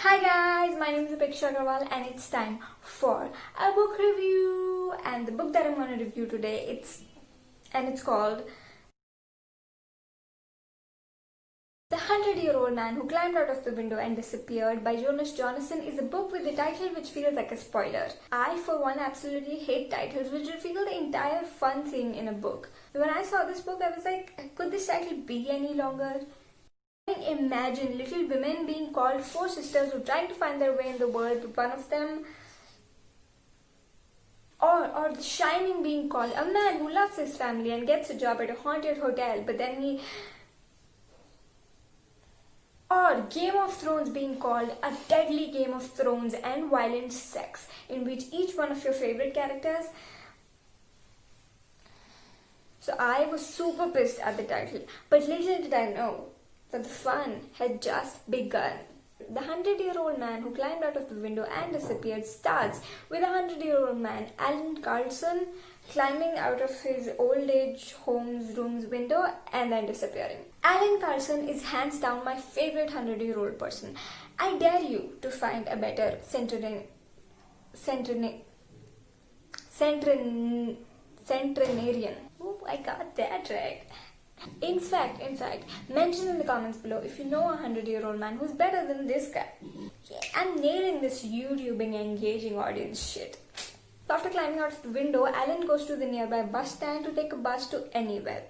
Hi guys, my name is Apeksha Agarwal and it's time for a book review. And the book that I'm going to review today, it's called The 100-Year-Old Man Who Climbed Out of the Window and Disappeared by Jonas Jonasson is a book with a title which feels like a spoiler. I, for one, absolutely hate titles which reveal the entire fun thing in a book. When I saw this book, I was like, could this title be any longer? Imagine little women being called four sisters who are trying to find their way in the world, but one of them, or The Shining being called a man who loves his family and gets a job at a haunted hotel, but then or Game of Thrones being called a deadly Game of Thrones and violent sex, in which each one of your favorite characters. So I was super pissed at the title, but little did I know that the fun had just begun. The 100-Year-Old Man Who Climbed Out of the Window and Disappeared starts with a 100-year-old man, Alan Carlson, climbing out of his old age home's room's window and then disappearing. Alan Carlson is hands down my favorite 100-year-old person. I dare you to find a better centenarian. Oh, I got that right. In fact, mention in the comments below if you know a 100-year-old man who's better than this guy. Yeah, I'm nailing this YouTubing engaging audience shit. After climbing out of the window, Alan goes to the nearby bus stand to take a bus to anywhere.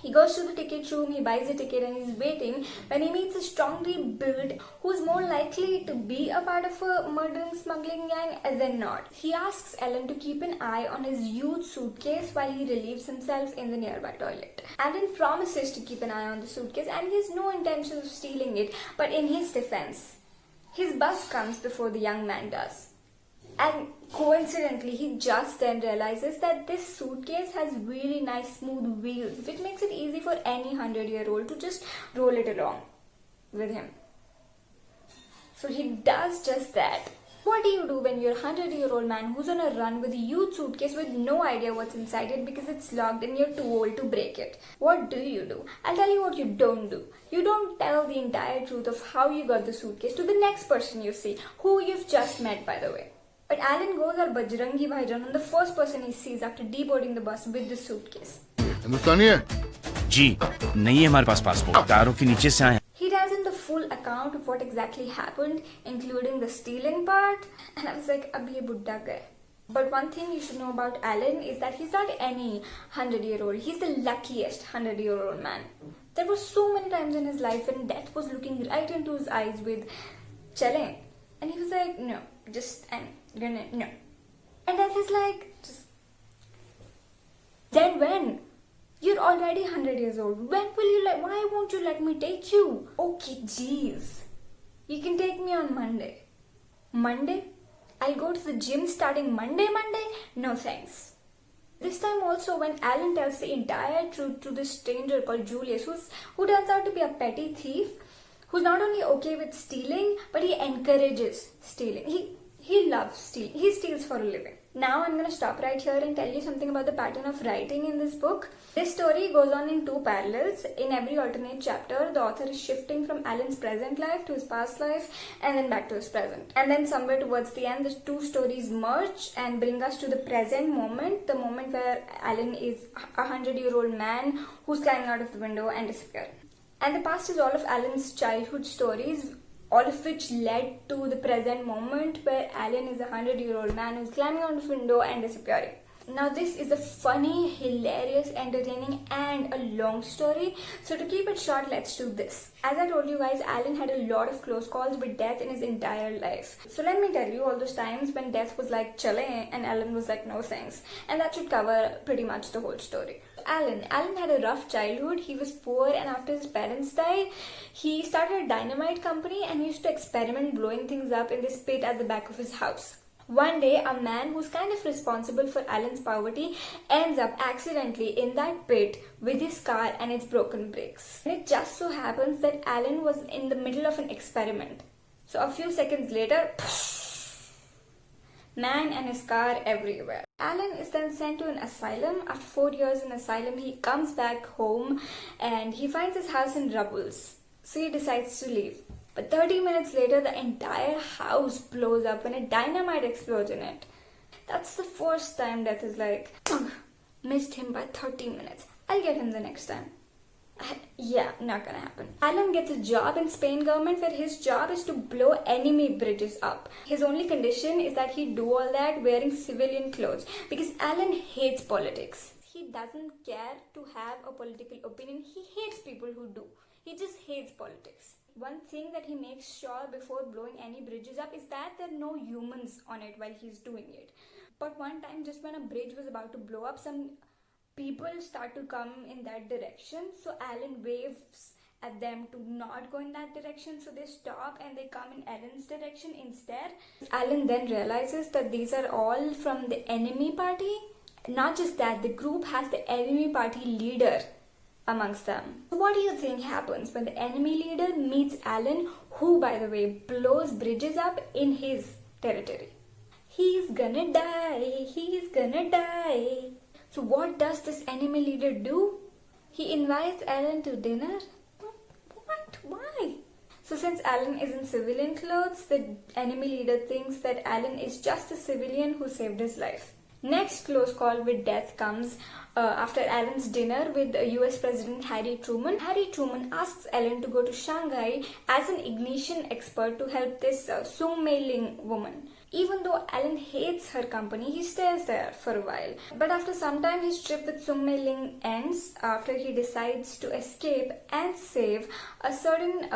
He goes to the ticket room, he buys a ticket and he's waiting when he meets a strongly built who's more likely to be a part of a murdering smuggling gang than not. He asks Alan to keep an eye on his huge suitcase while he relieves himself in the nearby toilet. Alan promises to keep an eye on the suitcase and he has no intention of stealing it, but in his defense, his bus comes before the young man does. And coincidentally, he just then realizes that this suitcase has really nice smooth wheels, which makes it easy for any 100-year-old to just roll it along with him. So he does just that. What do you do when you're a 100-year-old man who's on a run with a huge suitcase with no idea what's inside it because it's locked and you're too old to break it? What do? I'll tell you what you don't do. You don't tell the entire truth of how you got the suitcase to the next person you see, who you've just met, by the way. But Alan goes all Bajrangi Bhaijaan on the first person he sees after deboarding the bus with the suitcase. हिंदुस्तानी है? जी नहीं है हमारे पास passport तारों के नीचे से आए. He tells him the full account of what exactly happened, including the stealing part, and I was like, ab ye buddha gaye. But one thing you should know about Alan is that he's not any 100-year-old. He's the luckiest 100-year-old man. There were so many times in his life when death was looking right into his eyes with chale, and he was like, no, no. And death is like, just then when? You're already 100 years old. When will you why won't you let me take you? Okay, jeez. You can take me on Monday. Monday? I'll go to the gym starting Monday? No thanks. This time also when Alan tells the entire truth to this stranger called Julius, who turns out to be a petty thief, who's not only okay with stealing, but he encourages stealing. He loves stealing. He steals for a living. Now I'm going to stop right here and tell you something about the pattern of writing in this book. This story goes on in two parallels. In every alternate chapter, the author is shifting from Alan's present life to his past life and then back to his present. And then somewhere towards the end, the two stories merge and bring us to the present moment, the moment where Alan is a 100-year-old man who's climbing out of the window and disappearing. And the past is all of Alan's childhood stories, all of which led to the present moment where Alan is a 100-year-old man who's climbing out of the window and disappearing. Now this is a funny, hilarious, entertaining and a long story. So to keep it short, let's do this. As I told you guys, Alan had a lot of close calls with death in his entire life. So let me tell you all those times when death was like chale and Alan was like no thanks. And that should cover pretty much the whole story. Alan had a rough childhood. He was poor and after his parents died, he started a dynamite company and used to experiment blowing things up in this pit at the back of his house. One day, a man who's kind of responsible for Alan's poverty ends up accidentally in that pit with his car and its broken brakes. And it just so happens that Alan was in the middle of an experiment. So a few seconds later, man and his car everywhere. Alan is then sent to an asylum. After 4 years in asylum, he comes back home and he finds his house in rubbles. So he decides to leave. But 30 minutes later, the entire house blows up when a dynamite explodes in it. That's the first time Death is like, ugh, missed him by 30 minutes. I'll get him the next time. Yeah, not gonna happen. Alan gets a job in Spain government where his job is to blow enemy bridges up. His only condition is that he do all that wearing civilian clothes because Alan hates politics. He doesn't care to have a political opinion. He hates people who do. He just hates politics. One thing that he makes sure before blowing any bridges up is that there are no humans on it while he's doing it. But one time, just when a bridge was about to blow up, some people start to come in that direction, so Alan waves at them to not go in that direction, so they stop and they come in Alan's direction instead. Alan then realizes that these are all from the enemy party. Not just that, the group has the enemy party leader amongst them. What do you think happens when the enemy leader meets Alan, who by the way blows bridges up in his territory? He's gonna die, he's gonna die. So what does this enemy leader do? He invites Alan to dinner? What? Why? So since Alan is in civilian clothes, the enemy leader thinks that Alan is just a civilian who saved his life. Next close call with death comes after Alan's dinner with US President Harry Truman. Harry Truman asks Alan to go to Shanghai as an ignition expert to help this Sung Mei-ling woman. Even though Alan hates her company, he stays there for a while. But after some time, his trip with Sung Mei-ling ends after he decides to escape and save a certain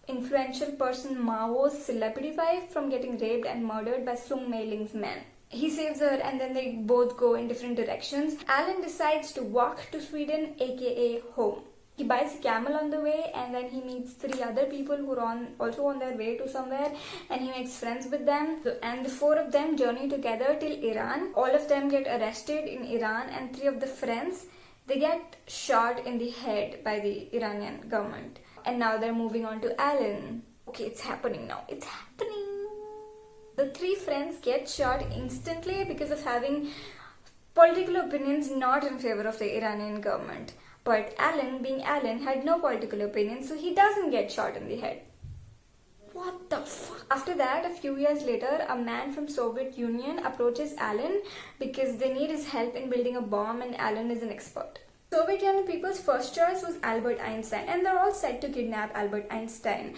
influential person, Mao's celebrity wife, from getting raped and murdered by Sung Mei-ling's men. He saves her and then they both go in different directions. Alan decides to walk to Sweden, aka home. He buys a camel on the way and then he meets 3 other people who are also on their way to somewhere, and he makes friends with them. And the 4 of them journey together till Iran. All of them get arrested in Iran, and 3 of the friends, they get shot in the head by the Iranian government. And now they're moving on to Alan. Okay, it's happening now. It's happening. The 3 friends get shot instantly because of having political opinions not in favor of the Iranian government. But Alan, being Alan, had no political opinion, so he doesn't get shot in the head. What the fuck? After that, a few years later, a man from Soviet Union approaches Alan because they need his help in building a bomb, and Alan is an expert. Soviet Union people's first choice was Albert Einstein, and they're all set to kidnap Albert Einstein.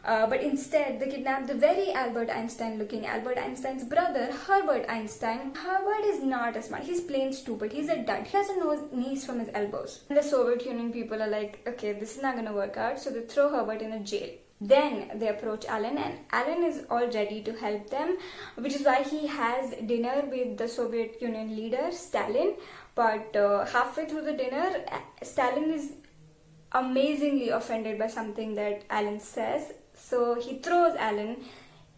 But instead, they kidnapped the very Albert Einstein looking Albert Einstein's brother, Herbert Einstein. Herbert is not as smart. He's plain stupid. He's a dud. He doesn't know his knees from his elbows. And the Soviet Union people are like, okay, this is not gonna work out. So they throw Herbert in a jail. Then they approach Alan, and Alan is all ready to help them, which is why he has dinner with the Soviet Union leader, Stalin. But halfway through the dinner, Stalin is amazingly offended by something that Alan says. So he throws Alan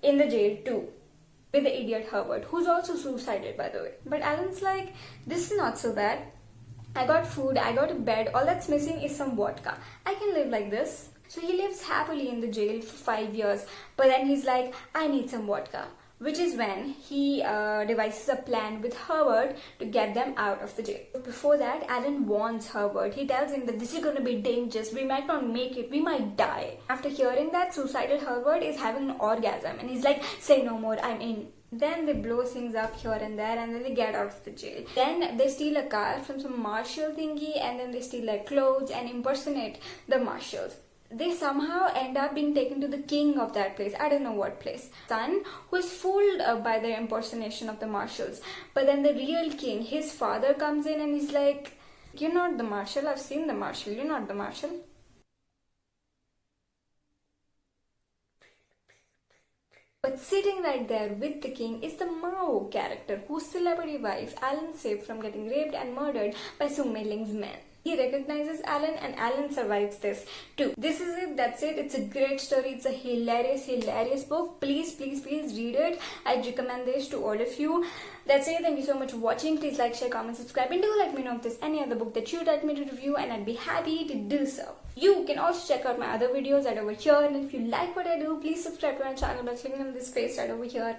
in the jail too, with the idiot Herbert, who's also suicided by the way. But Alan's like, this is not so bad. I got food, I got a bed, all that's missing is some vodka. I can live like this. So he lives happily in the jail for 5 years, but then he's like, I need some vodka. Which is when he devises a plan with Herbert to get them out of the jail. Before that, Alan warns Herbert. He tells him that this is going to be dangerous. We might not make it. We might die. After hearing that, suicidal Herbert is having an orgasm. And he's like, say no more, I'm in. Then they blow things up here and there, and then they get out of the jail. Then they steal a car from some marshal thingy, and then they steal their clothes and impersonate the marshals. They somehow end up being taken to the king of that place. I don't know what place. Son, who is fooled by their impersonation of the marshals. But then the real king, his father, comes in and he's like, you're not the marshal. I've seen the marshal. You're not the marshal. But sitting right there with the king is the Mao character, whose celebrity wife Alan saved from getting raped and murdered by Sung Mei-ling's men. He recognizes Alan, and Alan survives this too. This is it. That's it. It's a great story. It's a hilarious book. Please read it. I'd recommend this to all of you. That's it. Thank you so much for watching. Please like, share, comment, subscribe, and do let me know if there's any other book that you'd like me to review, and I'd be happy to do so. You can also check out my other videos right over here, and if you like what I do, please subscribe to my channel by clicking on this face right over here.